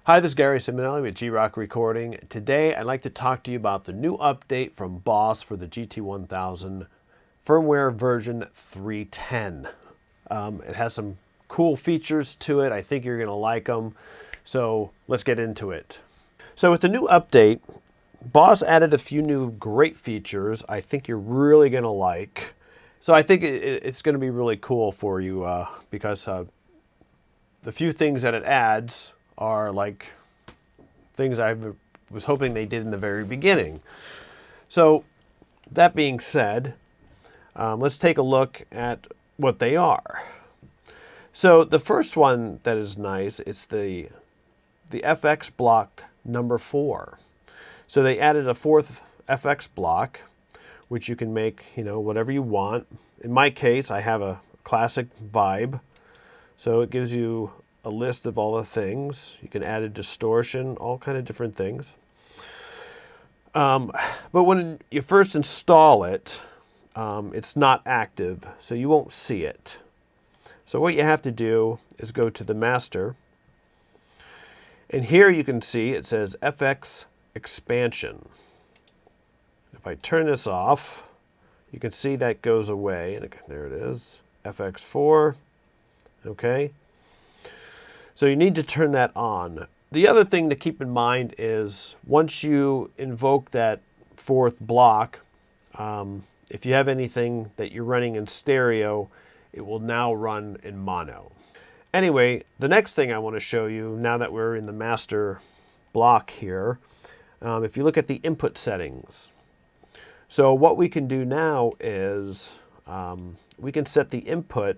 Hi, this is Gary Simonelli with G-ROC Recording. Today, I'd like to talk to you about the new update from Boss for the GT-1000 firmware version 3.10. It has some cool features to it. I think you're going to like them. So let's get into it. So with the new update, Boss added a few new great features I think you're really going to like. So I think it's going to be really cool for you because the few things that it adds are like things I was hoping they did in the very beginning. So that being said, let's take a look at what they are. So the first one that is nice, it's the FX block number 4. So they added a fourth FX block, which you can make, whatever you want. In my case, I have a classic vibe. So it gives you a list of all the things. You can add a distortion, all kind of different things. But when you first install it, it's not active, so you won't see it. So what you have to do is go to the master. And here you can see it says FX expansion. If I turn this off, you can see that goes away. And there it is, FX4. Okay. So you need to turn that on. The other thing to keep in mind is once you invoke that fourth block, if you have anything that you're running in stereo, it will now run in mono. Anyway, the next thing I want to show you, now that we're in the master block here, if you look at the input settings. So what we can do now is we can set the input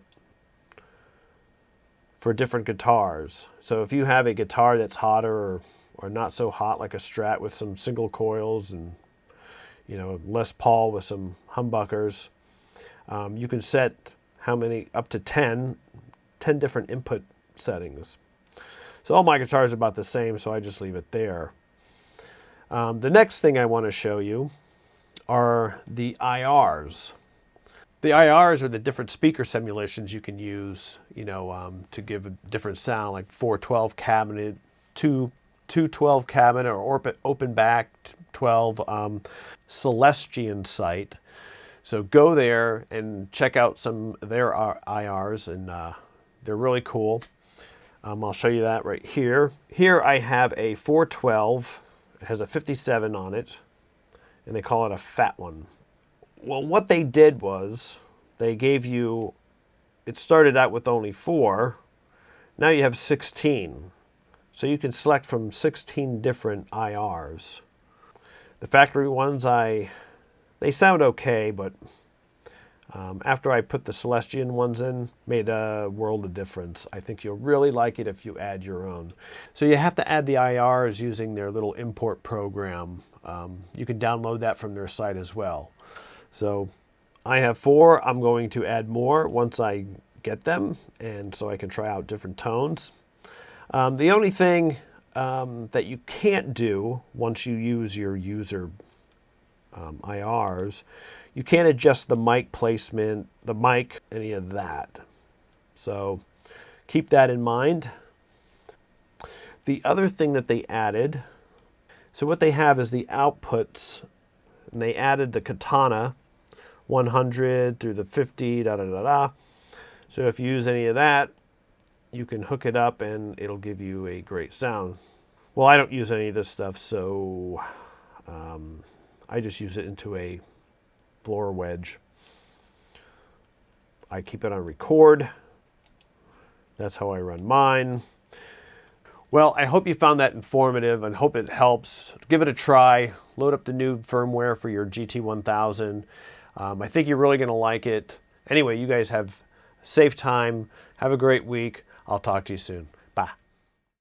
for different guitars. So if you have a guitar that's hotter or not so hot, like a Strat with some single coils and Les Paul with some humbuckers, you can set how many, up to 10 different input settings. So all my guitars are about the same, so I just leave it there. The next thing I want to show you are the IRs. The IRs are the different speaker simulations you can use, to give a different sound, like 412 cabinet, 212 cabinet, or open back 12 Celestian site. So go there and check out some of their IRs, and they're really cool. I'll show you that right here. Here I have a 412. It has a 57 on it, and they call it a fat one. Well, what they did was they gave you, it started out with only 4. Now you have 16. So you can select from 16 different IRs. The factory ones, they sound okay, but after I put the Celestian ones in, made a world of difference. I think you'll really like it if you add your own. So you have to add the IRs using their little import program. You can download that from their site as well. So I have 4. I'm going to add more once I get them, and so I can try out different tones. The only thing that you can't do once you use your user IRs, you can't adjust the mic placement, the mic, any of that. So keep that in mind. The other thing that they added, so what they have is the outputs, and they added the Katana 100 through the 50, So if you use any of that, you can hook it up and it'll give you a great sound. Well, I don't use any of this stuff, so I just use it into a floor wedge. I keep it on record. That's how I run mine. Well, I hope you found that informative and hope it helps. Give it a try. Load up the new firmware for your GT-1000. I think you're really going to like it. Anyway, you guys have a safe time. Have a great week. I'll talk to you soon.